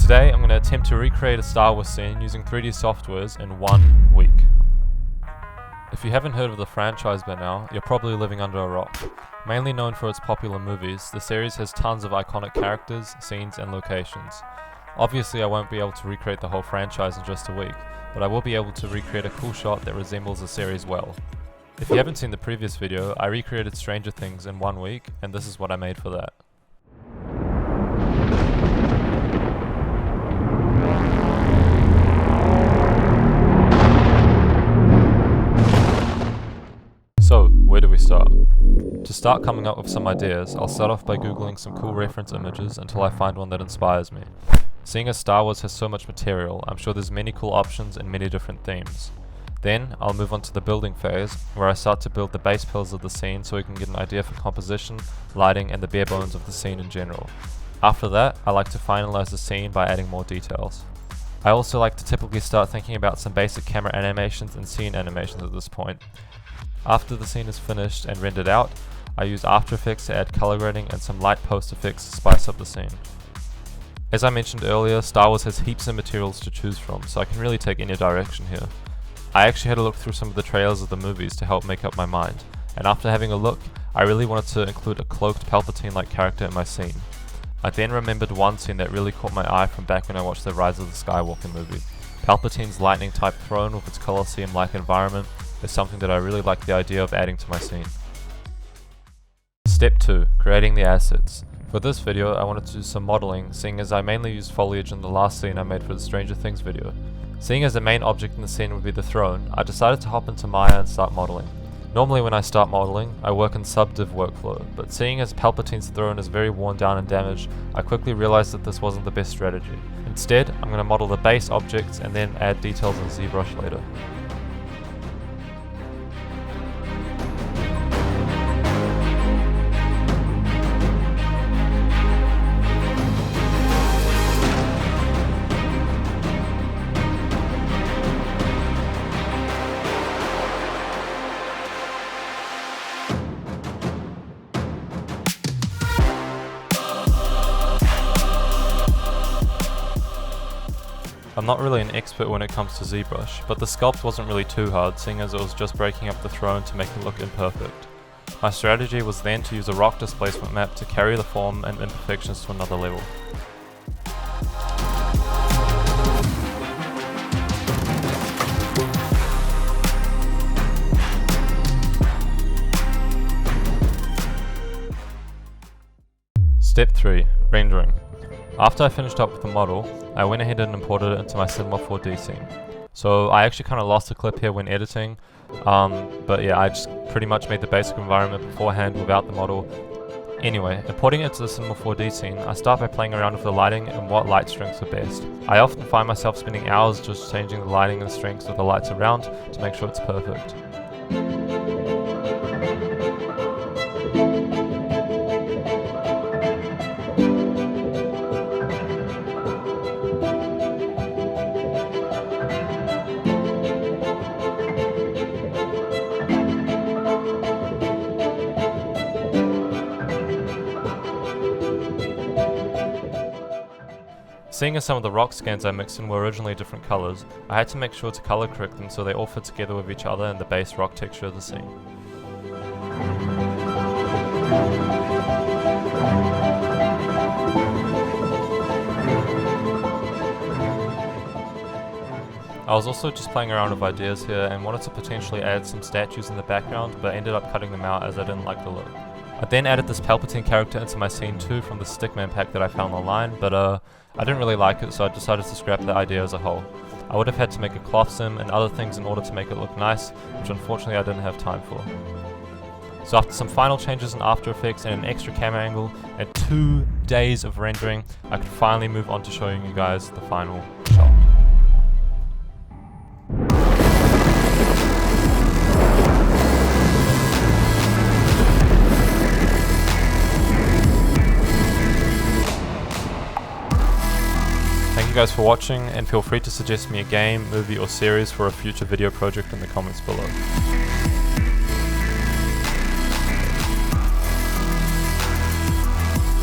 Today I'm going to attempt to recreate a Star Wars scene using 3D softwares in 1 week. If you haven't heard of the franchise by now, you're probably living under a rock. Mainly known for its popular movies, the series has tons of iconic characters, scenes and locations. Obviously I won't be able to recreate the whole franchise in just a week, but I will be able to recreate a cool shot that resembles the series well. If you haven't seen the previous video, I recreated Stranger Things in 1 week, and this is what I made for that. So, where do we start? To start coming up with some ideas, I'll start off by googling some cool reference images until I find one that inspires me. Seeing as Star Wars has so much material, I'm sure there's many cool options and many different themes. Then, I'll move on to the building phase, where I start to build the base pillars of the scene so we can get an idea for composition, lighting and the bare bones of the scene in general. After that, I like to finalize the scene by adding more details. I also like to typically start thinking about some basic camera animations and scene animations at this point. After the scene is finished and rendered out, I use After Effects to add color grading and some light post effects to spice up the scene. As I mentioned earlier, Star Wars has heaps of materials to choose from, so I can really take any direction here. I actually had a look through some of the trailers of the movies to help make up my mind, and after having a look, I really wanted to include a cloaked Palpatine-like character in my scene. I then remembered one scene that really caught my eye from back when I watched the Rise of the Skywalker movie. Palpatine's lightning-type throne with its Colosseum-like environment is something that I really like the idea of adding to my scene. Step 2. Creating the assets. For this video, I wanted to do some modeling, seeing as I mainly used foliage in the last scene I made for the Stranger Things video. Seeing as the main object in the scene would be the throne, I decided to hop into Maya and start modeling. Normally when I start modeling, I work in subdiv workflow, but seeing as Palpatine's throne is very worn down and damaged, I quickly realized that this wasn't the best strategy. Instead, I'm going to model the base objects and then add details in ZBrush later. I'm not really an expert when it comes to ZBrush, but the sculpt wasn't really too hard, seeing as it was just breaking up the throne to make it look imperfect. My strategy was then to use a rock displacement map to carry the form and imperfections to another level. Step 3. Rendering. After I finished up with the model, I went ahead and imported it into my Cinema 4D scene. So I actually kind of lost a clip here when editing, but yeah, I just pretty much made the basic environment beforehand without the model. Anyway, importing it to the Cinema 4D scene, I start by playing around with the lighting and what light strengths are best. I often find myself spending hours just changing the lighting and strengths of the lights around to make sure it's perfect. Seeing as some of the rock scans I mixed in were originally different colours, I had to make sure to colour correct them so they all fit together with each other in the base rock texture of the scene. I was also just playing around with ideas here and wanted to potentially add some statues in the background, but ended up cutting them out as I didn't like the look. I then added this Palpatine character into my scene too from the Stickman pack that I found online, but I didn't really like it, so I decided to scrap the idea as a whole. I would have had to make a cloth sim and other things in order to make it look nice, which unfortunately I didn't have time for. So after some final changes in After Effects and an extra camera angle and 2 days of rendering, I could finally move on to showing you guys the final shot. Thank you guys for watching, and feel free to suggest me a game, movie or series for a future video project in the comments below.